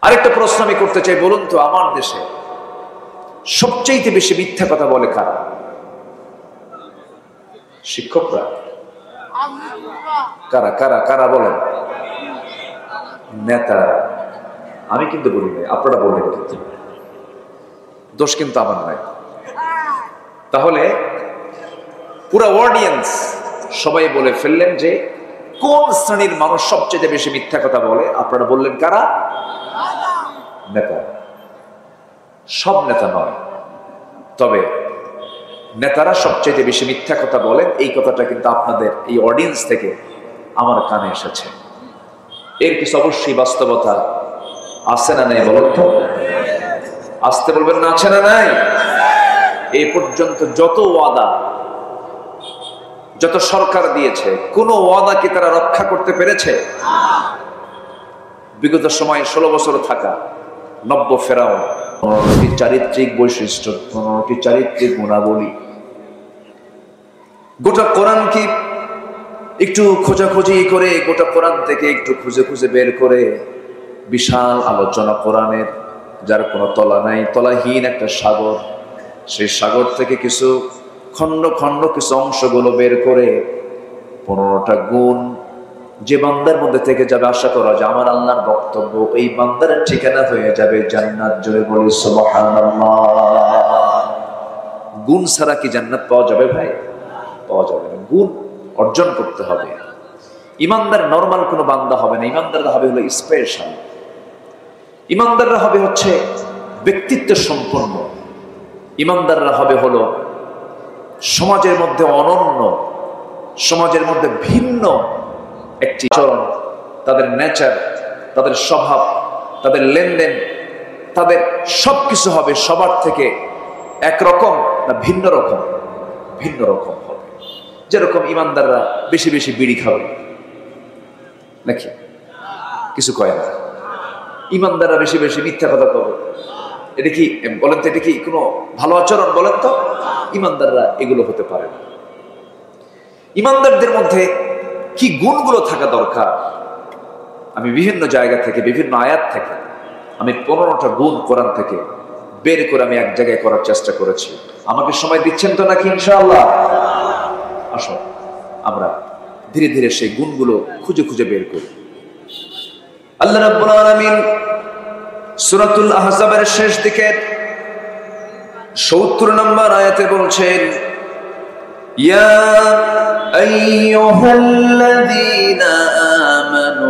আরেকটা প্রশ্ন আমি করতে চাই, বলুন তো আমার দেশে সবচেয়ে বেশি মিথ্যা কথা বলে কারা? শিক্ষকরা? কারা কারা কারা বলেন? নেতারা? আমি কিন্তু বলি নাই, আপনারা বললেন, কিন্তু দোষ কিন্তু আমার নাই। তাহলে পুরো অডিয়েন্স সবাই বলে ফেললেন যে কোন শ্রেণীর মানুষ সবচেয়ে বেশি মিথ্যা কথা বলে? আপনারা বললেন কারা? নেতা। সব নেতা নয়, তবে নেতারা সবচেয়ে বেশি মিথ্যা কথা বলেন, এই কথাটা কিন্তু আপনাদের এই অডিয়েন্স থেকে আমার কানে এসেছে। এর কিছু অবশ্যই বাস্তবতা আছে না নাই বলেন তো? আসতে বলবেন না, আছে না নাই? এই পর্যন্ত যত ওয়াদা, যত সরকার দিয়েছে, কোন ওয়াদা কি তারা রক্ষা করতে পেরেছে? বিগত সময় 16 বছর থাকা নব্য ফেরাউন 15টি চারিত্রিক বৈশিষ্ট্য, 15টি চারিত্রিক গুণাবলী, গোটা কোরআন কি একটু খোঁজাখুঁজি করে, গোটা কোরআন থেকে একটু খুঁজে খুঁজে বের করে বিশাল আলোচনা কোরআনের, যার কোনো তলা নাই, তলাহীন একটা সাগর, সেই সাগর থেকে কিছু খণ্ড খণ্ড কিছু অংশগুলো বের করে 15টা গুণ যে বান্দার মধ্যে থেকে যাবে, আশা করা যায় আমার আল্লাহর বক্তব্য এই বান্দার ঠিকানা হয়ে যাবে জান্নাত। জোরে বলি সুবহানাল্লাহ। গুণ ছাড়া কি জান্নাত পাওয়া যাবে ভাই? পাওয়া যাবে না, গুণ অর্জন করতে হবে। ইমানদার নরমাল কোনো বান্দা হবে না, ইমানদাররা হবে হলো স্পেশাল, ইমানদাররা হবে হচ্ছে ব্যক্তিত্ব সম্পন্ন, ইমানদাররা হবে হলো সমাজের মধ্যে অনন্য, সমাজের মধ্যে ভিন্ন একটি চরণ, তাদের নেচার, তাদের স্বভাব, তাদের লেনদেন, তাদের সবকিছু হবে সবার থেকে একরকম না ভিন্ন রকম? ভিন্ন রকম হবে। যেরকম ইমানদাররা বেশি বেশি বিড়ি খাবে নাকি? কিছু কয় না। ইমানদাররা বেশি বেশি মিথ্যা কথা বলবে, এটা কি বলেন তো? এটা কি কোনো ভালো আচরণ বলেন তো? ইমানদাররা এগুলো হতে পারে না। ইমানদারদের মধ্যে কি গুণগুলো থাকা দরকার? আমি বিভিন্ন জায়গা থেকে, বিভিন্ন আয়াত থেকে আমি 15টা গুণ কোরআন থেকে বের করে আমি এক জায়গায় করার চেষ্টা করেছি। আমাকে সময় দিচ্ছেন তো নাকি? ইনশাআল্লাহ। আসুন আমরা ধীরে ধীরে সেই গুণগুলো খুঁজে খুঁজে বের করি। আল্লাহ রাব্বুল আলামিন সূরাতুল আহজাবের শেষ দিকে 70 নম্বর আয়াতে বলছেন, ইয়া আইয়ুহাল্লাযীনা আমানু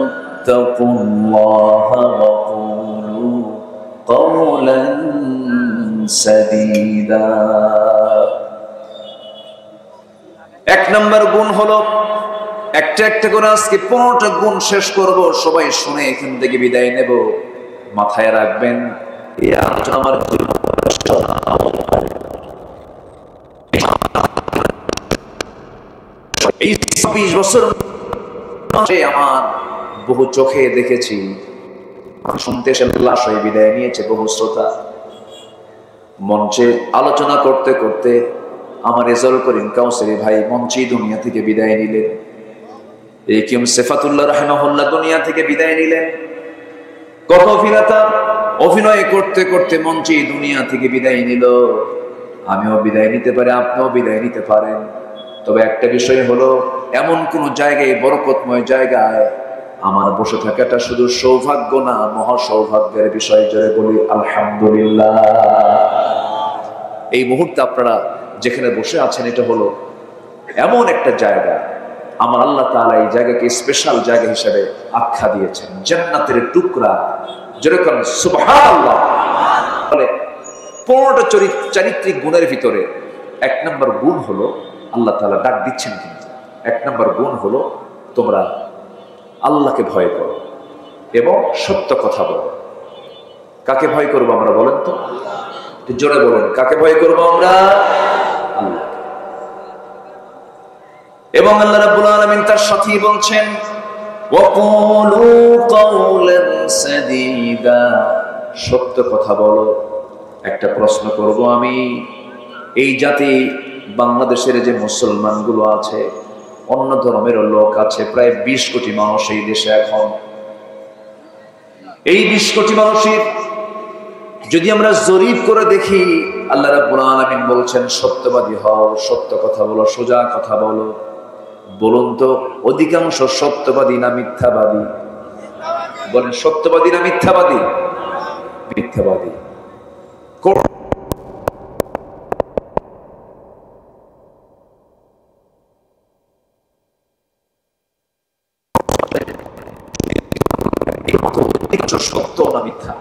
তাকুল্লাহা ওয়া কুলু কাওলান সাদীদা। এক নম্বর গুণ হলো, একটা একটা করে আজকে 15টা গুণ শেষ করব, সবাই শুনে এখান থেকে বিদায় নেব। মাথায় রাখবেন, এই আলোচনা আমার এই 26 বছর আমার বহু চোখে দেখেছি, শুনতে এসে লাশ হয়ে বিদায় নিয়েছে বহু শ্রোতা। মঞ্চে আলোচনা করতে করতে আমার রেজাউল করিম কাউসারী ভাই মঞ্চেই দুনিয়া থেকে বিদায় নিলেন। এই কিম সেফাতুল্লাহ রাহিমাহুল্লাহ দুনিয়া থেকে বিদায় নিলেন। কত অভিনেতা অভিনয় করতে করতে মঞ্চেই দুনিয়া থেকে বিদায় নিল। আমিও বিদায় নিতে পারি, আপনিও বিদায় নিতে পারেন। তবে একটা বিষয় হলো, এমন কোন জায়গায়, বরকতময় জায়গায় আমার বসে থাকাটা শুধু সৌভাগ্য না, মহা সৌভাগ্যের বিষয়। জোরে বলি আলহামদুলিল্লাহ। এই মুহূর্তে আপনারা যেখানে বসে আছেন, এটা হলো এমন একটা জায়গা, আমার আল্লাহ তাআলা এই জায়গাকে স্পেশাল জায়গা হিসেবে আখ্যা দিয়েছেন, জান্নাতের টুকরা। যেরকম সুবহানাল্লাহ। বলে 15টা চারিত্রিক গুণের ভিতরে 1 নম্বর গুণ হলো, আল্লাহ তাআলা ডাক দিচ্ছেন কিন্তু 1 নম্বর গুণ হলো, তোমরা আল্লাহকে ভয় করো এবং সত্য কথা বলো। কাকে ভয় করবো আমরা বলেন তো? জোরে বলেন, কাকে ভয় করবো আমরা? আল্লাহ। এবং আল্লাহ রাব্বুল আলামিন তার সাথেই বলছেন, ওয়াকুলু কাওলান সাদীদা, সত্য কথা বলো। একটা প্রশ্ন করব আমি, এই জাতি বাংলাদেশের যে মুসলমানগুলো আছে, অন্য ধর্মের লোক আছে প্রায় 20 কোটি মানুষ এই দেশে। এখন এই 20 কোটি মানুষের যদি আমরা জরিপ করে দেখি, আল্লাহ রাব্বুল আলামিন বলছেন সত্যবাদী হও, সত্য কথা বলো, সোজা কথা বলো। বলুন তো অধিকাংশ সত্যবাদী না মিথ্যাবাদী? বলেন সত্যবাদী না মিথ্যাবাদী? মিথ্যাবাদী। সত্য না মিথ্যা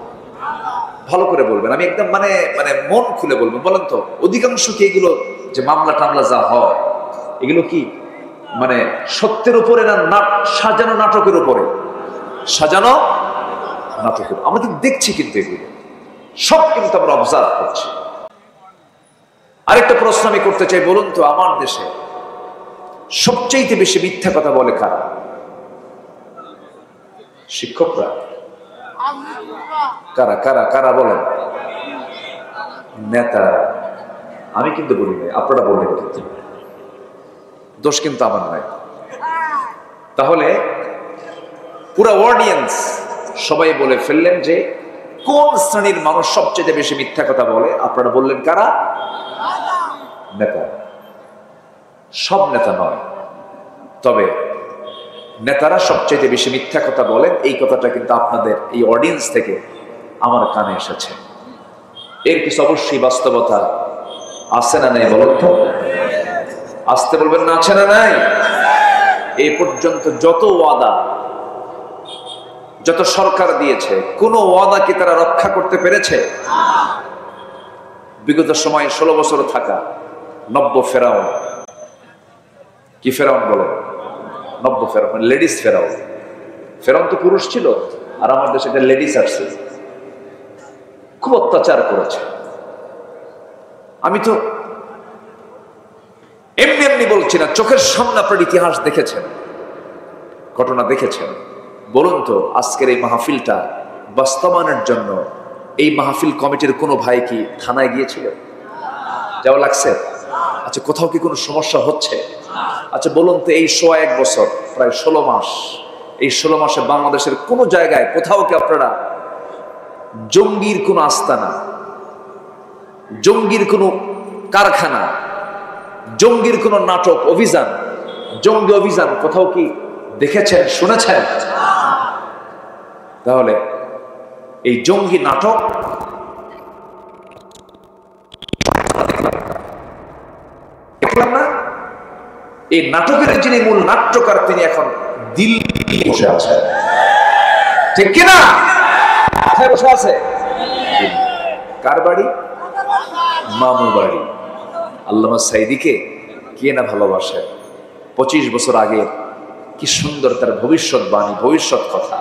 ভালো করে বলবেন, আমি একদম মানে মানে মন খুলে বলবেন। বলেন তো অধিকাংশ কি এগুলো যে মামলা টামলা যা হয় এগুলো কি মানে সত্যের উপরে না সাজানো নাটকের উপরে? সাজানো নাটকের। আমরা কিন্তু দেখছি, কিন্তু এগুলো সব কিন্তু আমরা অবজার্ভ করছি। আরেকটা প্রশ্ন আমি করতে চাই, বলুন তো আমার দেশে সবচেয়ে বেশি মিথ্যা কথা বলে কারা? শিক্ষকরা? কারা কারা কারা বলেন? নেতা? আমি কিন্তু বলি নাই, আপনারা বললেন, কিন্তু দোষ কিন্তু আমার নাই। তাহলে পুরো অডিয়েন্স সবাই বলে ফেললেন যে কোন শ্রেণীর মানুষ সবচেয়ে বেশি মিথ্যা কথা বলে? আপনারা বললেন কারা? নেতা। সব নেতা নয়, তবে নেতারা সবচেয়ে বেশি মিথ্যা কথা বলেন, এই কথাটা কিন্তু আপনাদের এই অডিয়েন্স থেকে আমার কানে এসেছে। এর কিছু অবশ্যই বাস্তবতা আছে না নাই বলুন তো? আসতে বলবেন না, আছে না নাই? এই পর্যন্ত যত ওয়াদা, যত সরকার দিয়েছে, কোন ওয়াদা কি তারা রক্ষা করতে পেরেছে? বিগত সময়ে 16 বছর থাকা নব্য ফেরাউন, কি ফেরাউন বলে? নব্য ফেরাউন, লেডিস ফেরাউন। ফেরাউন তো পুরুষ ছিল, আর আমার দেশে একটা লেডিস আসছে, খুব অত্যাচার করেছে। আমি তো এমনি এমনি বলছি না, চোখের সামনে আপনার ইতিহাস দেখেছেন, ঘটনা দেখেছেন। বলুন তো আজকের এই মাহফিলটা বাস্তবায়নের জন্য এই মাহফিল কমিটির কোনো ভাই কি থানায় গিয়েছিল? যাওয়া লাগছে? আচ্ছা, কোথাও কি কোনো সমস্যা হচ্ছে? আচ্ছা বলুন তো এই 1 বছর, প্রায় 16 মাস, এই 16 মাসে বাংলাদেশের কোন জায়গায় কোথাও কি আপনারা জঙ্গির কোন আস্তানা, জঙ্গির কোন কারখানা, জঙ্গির কোন নাটক, অভিযান, জঙ্গি অভিযান কোথাও কি দেখেছেন, শুনেছেন? তাহলে এই জঙ্গি নাটক দেখলাম না? এই নাটকের যিনি মূল নাট্যকার, তিনি এখন দিল্লি বসে আছেন, ঠিক কিনা? কোথায় বসে আছে? কার বাড়ি? মামু বাড়ি। আল্লামা সাইদিকে কে না ভালোবাসে? 25 বছর আগে কি সুন্দর তার ভবিষ্যৎবাণী, ভবিষ্যৎ কথা।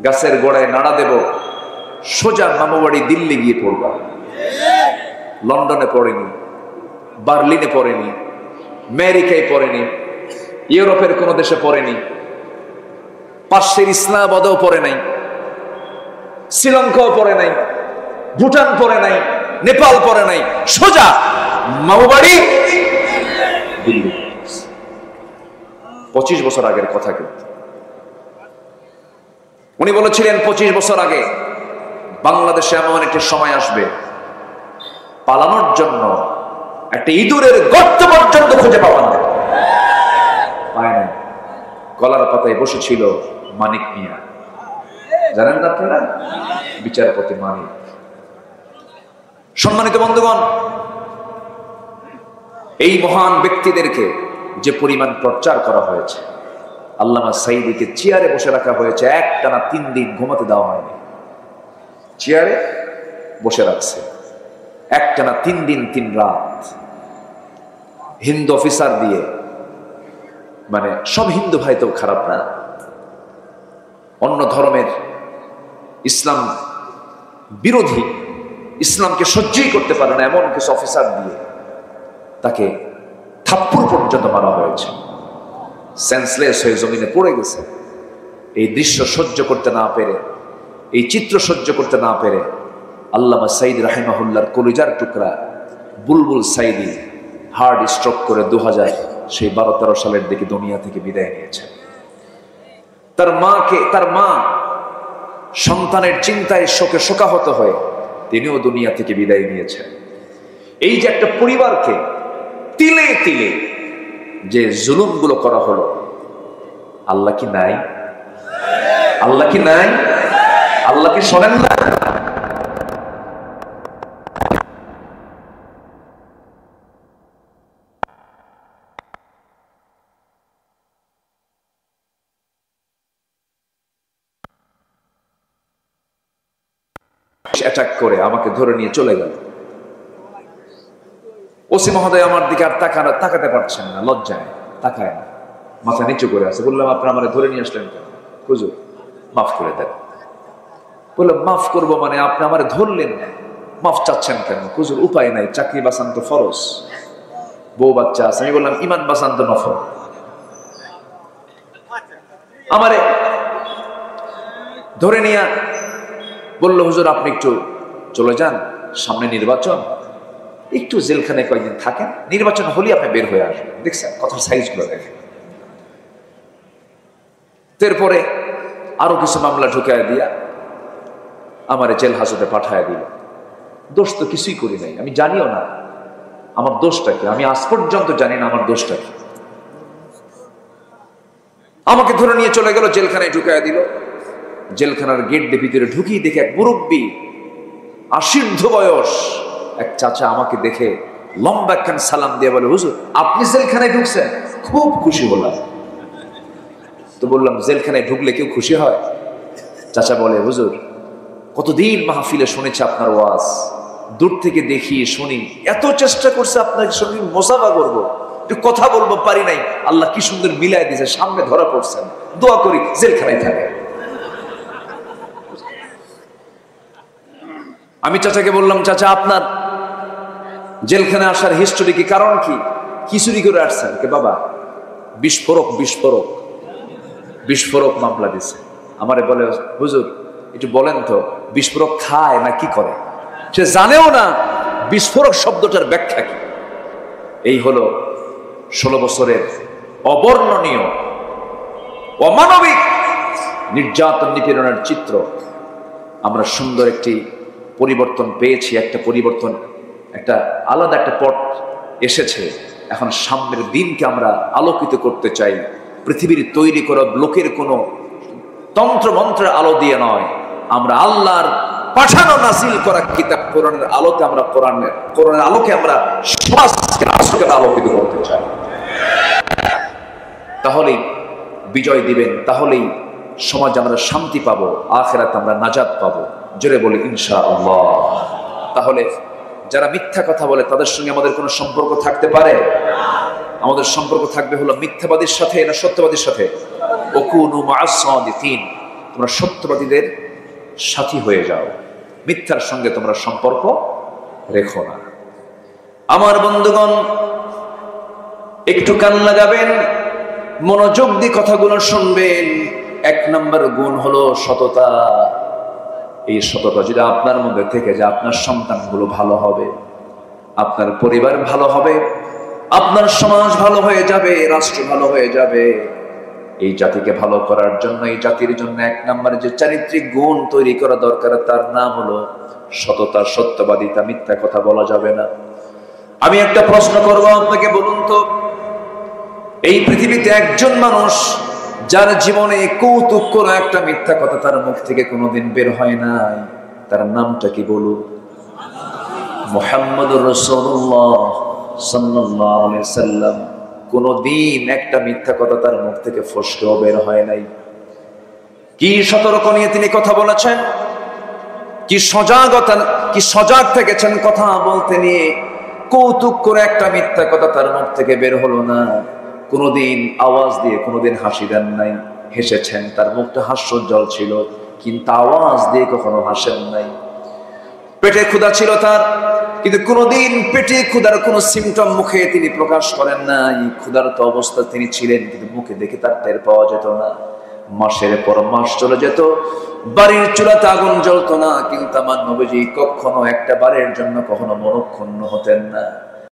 গাছের গোড়ায় নাড়া দেব, সোজা মামু বাড়ি দিল্লি গিয়ে পড়বা। লন্ডনে পড়েনি, বার্লিনে পড়েনি, আমেরিকায় পড়েনি, ইউরোপের কোন দেশে পড়েনি, পাশের ইসলামাবাদেও পড়ে নাই, শ্রীলঙ্কাও পড়ে নাই, ভুটান পড়ে নাই, নেপাল পড়ে নাই, সোজা মামু বাড়ি দিল্লি। 25 বছর আগের কথা। কিন্তু উনি বলেছিলেন 25 বছর আগে বাংলাদেশে এমন একটি সময় আসবে, পালানোর জন্য একটা ইঁদুরের গর্ত পর্যন্ত খুঁজে পাওয়া না পায় না। কলার পাতায় বসেছিল মানিক মিয়া, জানেন না আপনারা? বিচারপতি মানিক। সম্মানিত বন্ধুগণ, এই মহান ব্যক্তিদেরকে যে পরিমাণ প্রচার করা হয়েছে, আল্লামা সাইদিকে চেয়ারে বসে রাখা হয়েছে, একটানা 3 দিন ঘুমাতে দেওয়া হয়নি, চেয়ারে বসে রাখছে একটানা 3 দিন 3 রাত। হিন্দু অফিসার দিয়ে, মানে সব হিন্দু ভাই তো খারাপ না, অন্য ধর্মের ইসলাম বিরোধী, ইসলামকে সহ্যই করতে পারে না এমন কিছু অফিসার দিয়ে তাকে থাপ্পড় পর্যন্ত মারা হয়েছে। সেন্সলেস হয়ে জমিনে পড়ে গেছে। এই দৃশ্য সহ্য করতে না পেরে, এই চিত্র সহ্য করতে না পেরে আল্লামা সাইদি রাহিমাহুল্লাহর কলিজার টুকরা বুলবুল সাইদি হার্ট স্ট্রোক করে 2012-13 সালের দিকে দুনিয়া থেকে বিদায় নিয়েছে। তার মা সন্তানের চিন্তায় শোকে শোকাহত হয়ে তিনিও দুনিয়া থেকে বিদায় নিয়েছেন। এই যে একটা পরিবারকে তিলে তিলে যে জুলুমগুলো করা হলো, আল্লাহ কি নাই? আল্লাহ কি নাই? আল্লাহ কি শোনেন না? অ্যাটাক করে আমাকে ধরে নিয়ে চলে গেল। ওসি মহোদয় আমার দিকে আর তাকাতে পারছেন না, লজ্জায় তাকায় না, মাথা নিচু করে আছে। বললাম, আপনারা আমার ধরে নিয়ে আসলেন কেন? হুজুর মাফ করে দেন। বললাম, মাফ করবো মানে আপনি আমার ধরলেন, মাফ চাচ্ছেন কেন? হুজুর উপায় নাই, চাকরি বাঁচান তো ফরজ, বউ বাচ্চা আছে। আমি বললাম, ইমান বাঁচান তো নফল। আমারে ধরে নিয়ে বললো, হুজুর আপনি একটু চলে যান, সামনে নির্বাচন, একটু জেলখানে কয়েকদিন থাকেন, নির্বাচন হলে আপনি বের হয়ে আসবেন। দেখছেন কথার সাইজ গুলো দেখেন। এরপরে আরো কিছু মামলা ঢুকায় দিয়া আমার জেল হাজতে পাঠায় দিল। দোষ তো কিছুই করি নাই, আমি জানিও না আমার দোষটা কি, আমি আজ পর্যন্ত জানি না আমার দোষটা কি। আমাকে ধরে নিয়ে চলে গেল, জেলখানায় ঢুকায় দিল। জেলখানার গেট দিয়ে ভিতরে ঢুকিয়ে দেখে এক মুরব্বী, আশীর্ধ বয়স এক চাচা আমাকে দেখে লম্বা একখান সালাম দিয়ে বলে, হুজুর আপনি জেলখানায় ঢুকছেন? খুব খুশি হলাম। তো বললাম, জেলখানায় ঢুকলে কেউ খুশি হয়? চাচা বলে, হুজুর কতদিন মাহফিলে শুনেছি আপনার ওয়াজ, দূর থেকে দেখি শুনি, এত চেষ্টা করছে আপনাকে সঙ্গে মোসাফা করবো, একটু কথা বলবো, পারি নাই। আল্লাহ কি সুন্দর মিলাই দিয়েছে, সামনে ধরা পড়ছেন, দোয়া করি জেলখানায় থাকে। আমি চাচাকে বললাম, চাচা আপনার জেলখানে আসার হিস্টোরি কি, কারণ কি, কি চুরি করে আসছেন? কে বাবা, বিস্ফোরক মামলা দিছে। আমারে বলে, হুজুর একটু বলেন তো বিস্ফোরক খায় না কি করে? সে জানেও না বিস্ফোরক শব্দটার ব্যাখ্যা কি। এই হলো 16 বছরের অবর্ণনীয় অমানবিক নির্যাতন নিপীড়নের চিত্র। আমরা সুন্দর একটি পরিবর্তন পেয়েছি, একটা পরিবর্তন, একটা আলাদা একটা পথ এসেছে। এখন সামনের দিনকে আমরা আলোকিত করতে চাই। পৃথিবীর তৈরি করা লোকের কোনো তন্ত্র মন্ত্রের আলো দিয়ে নয়, আমরা আল্লাহর পাঠানো নাজিল করা কিতাব কোরআনের আলোতে, আমরা কোরআনের আলোকে আমরা সমাজকে রাষ্ট্রকে আলোকিত করতে চাই। তাহলেই বিজয় দিবেন, তাহলেই সমাজ আমরা শান্তি পাবো, আখিরাতে আমরা নাজাত পাবো। জোরে বলি ইনশাআল্লাহ। তাহলে যারা মিথ্যা কথা বলে তাদের সঙ্গে আমাদের কোনো সম্পর্ক থাকতে পারে? আমাদের সম্পর্ক থাকবে হলো মিথ্যাবাদীর সাথে না সত্যবাদীর সাথে? ওকুনু মা'আস সাদিকিন, তোমরা সত্যবাদীদের সাথী হয়ে যাও, মিথ্যার সঙ্গে তোমরা সম্পর্ক রেখো না। আমার বন্ধুগণ, একটু কান লাগাবেন, মনোযোগ দিয়ে কথাগুলো শুনবেন। 1 নম্বর গুণ হলো সততা। এই সততা যদি আপনার মধ্যে থেকে যায়, আপনার সন্তানগুলো ভালো হবে, আপনার পরিবার ভালো হবে, আপনার সমাজ ভালো হয়ে যাবে, রাষ্ট্র ভালো হয়ে যাবে। এই জাতিকে ভালো করার জন্য, এই জাতির জন্য 1 নম্বরে যে চারিত্রিক গুণ তৈরি করা দরকার, তার নাম হলো সততা, সত্যবাদিতা। মিথ্যা কথা বলা যাবে না। আমি একটা প্রশ্ন করব আপনাকে, বলুন তো, এই পৃথিবীতে একজন মানুষ যার জীবনে কৌতুক করে একটা মিথ্যা কথা তার মুখ থেকে কোনোদিন বের হয় নাই, তার নামটা কি বলুন? মুহাম্মদুর রাসূলুল্লাহ সাল্লাল্লাহু আলাইহি সাল্লাম। কোনোদিন একটা মিথ্যা কথা তার মুখ থেকে ফসকেও বের হয় নাই। কি সতর্ক নিয়ে তিনি কথা বলেছেন, কি সজাগ থেকেছেন কথা বলতে নিয়ে। কৌতুক করে একটা মিথ্যা কথা তার মুখ থেকে বের হলো না। কোনোদিন আওয়াজ দিয়ে কোনোদিন হাসি দেন নাই, হেসেছেন, তার মুখটা হাস্যোজ্জ্বল ছিল, কিন্তু আওয়াজ দিয়ে কখনো হাসেন নাই। পেটে ক্ষুধা ছিল তার, কিন্তু কোনোদিন পেটে ক্ষুধার কোনো সিমটম মুখে তিনি প্রকাশ করেন নাই। ক্ষুধার্ত অবস্থা তিনি ছিলেন, কিন্তু মুখে দেখে তার টের পাওয়া যেত না। মাসের পর মাস চলে যেত, বাড়ির চুলাতে আগুন জ্বলতো না, কিন্তু আমার নবীজি কখনো একটা বারের জন্য কখনো মনক্ষুণ্ণ হতেন না।